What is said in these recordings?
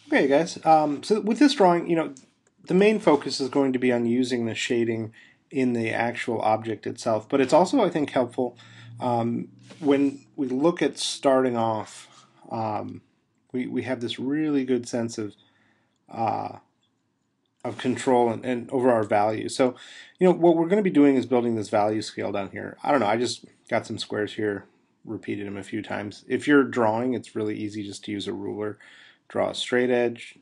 Okay, guys. So with this drawing, the main focus is going to be on using the shading in the actual object itself. But it's also, I think, helpful when we look at starting off. We have this really good sense of control and over our values. So, what we're going to be doing is building this value scale down here. I don't know. I just got some squares here, repeated them a few times. If you're drawing, it's really easy just to use a ruler. Draw a straight edge,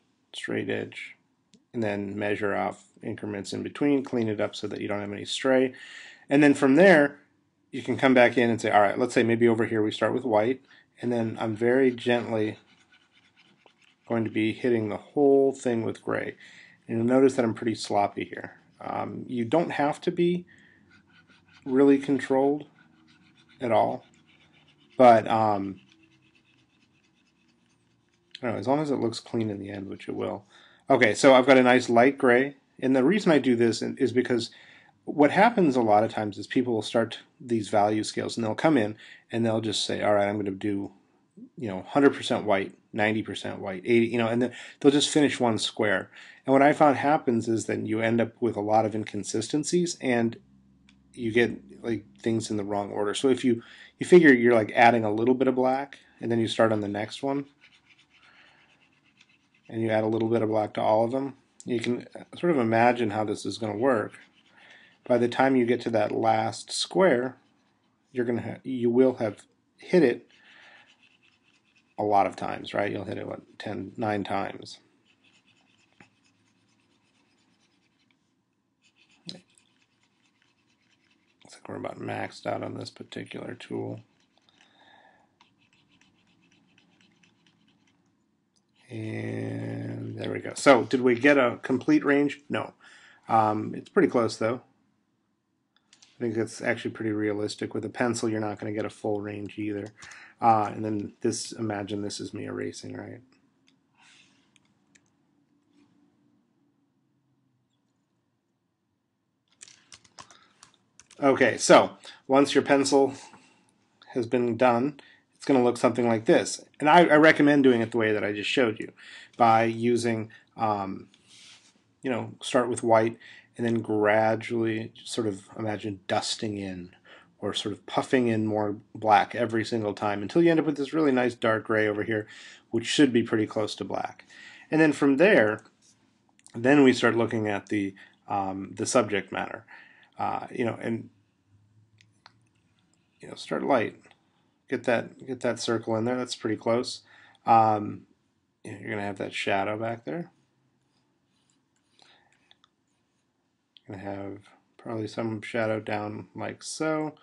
and then measure off increments in between, clean it up so that you don't have any stray. And then from there, you can come back in and say, all right, let's say maybe over here we start with white, and then I'm very gently going to be hitting the whole thing with gray. And you'll notice that I'm pretty sloppy here. You don't have to be really controlled at all, but I don't know, as long as it looks clean in the end, which it will. Okay, so I've got a nice light gray, and the reason I do this is because what happens a lot of times is people will start these value scales, and they'll come in and they'll just say, all right, I'm going to do 100% white, 90% white, 80, and then they'll just finish one square. And what I found happens is then you end up with a lot of inconsistencies, and you get like things in the wrong order. So if you figure you're like adding a little bit of black, and then you start on the next one, and you add a little bit of black to all of them, you can sort of imagine how this is going to work. By the time you get to that last square, you will have hit it a lot of times, right? You'll hit it, what, 9 times. Looks like we're about maxed out on this particular tool. And there we go. So did we get a complete range? No. It's pretty close though. I think that's actually pretty realistic. With a pencil, you're not going to get a full range either. And then this, imagine this is me erasing, right? Okay, so once your pencil has been done, it's going to look something like this. And I recommend doing it the way that I just showed you, by using, start with white and then gradually sort of imagine dusting in or sort of puffing in more black every single time until you end up with this really nice dark gray over here, which should be pretty close to black. And then from there, then we start looking at the subject matter, start light. Get that circle in there. That's pretty close. You're gonna have that shadow back there. You're gonna have probably some shadow down like so.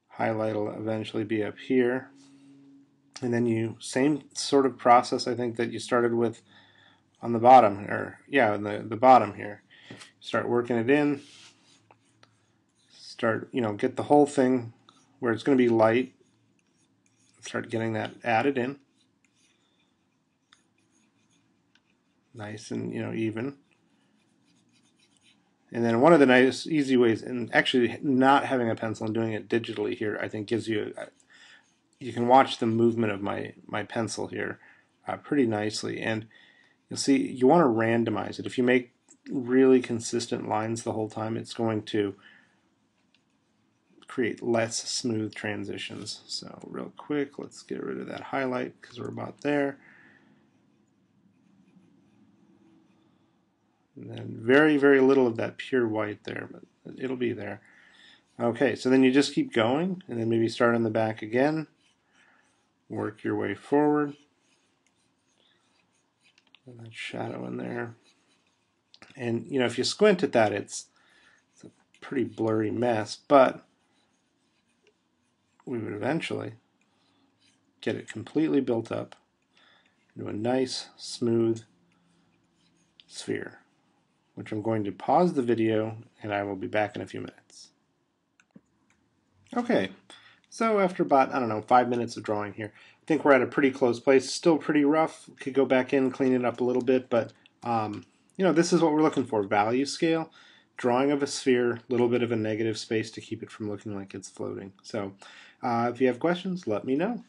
Highlight will eventually be up here, and then same sort of process I think that you started with on the bottom, or yeah, the bottom here. Start working it in. Start get the whole thing where it's going to be light. Start getting that added in, nice and even. And then one of the nice easy ways, and actually not having a pencil and doing it digitally here, I think gives you you can watch the movement of my pencil here pretty nicely, and you'll see you want to randomize it. If you make really consistent lines the whole time, it's going to create less smooth transitions. So real quick, let's get rid of that highlight because we're about there. And then very, very little of that pure white there, but it'll be there. Okay, so then you just keep going, and then maybe start on the back again. Work your way forward. And that shadow in there. And if you squint at that, it's a pretty blurry mess, but we would eventually get it completely built up into a nice, smooth sphere, which I'm going to pause the video, and I will be back in a few minutes. Okay, so after about, 5 minutes of drawing here, I think we're at a pretty close place. Still pretty rough. Could go back in, clean it up a little bit, but this is what we're looking for: value scale, drawing of a sphere, a little bit of a negative space to keep it from looking like it's floating. So if you have questions, let me know.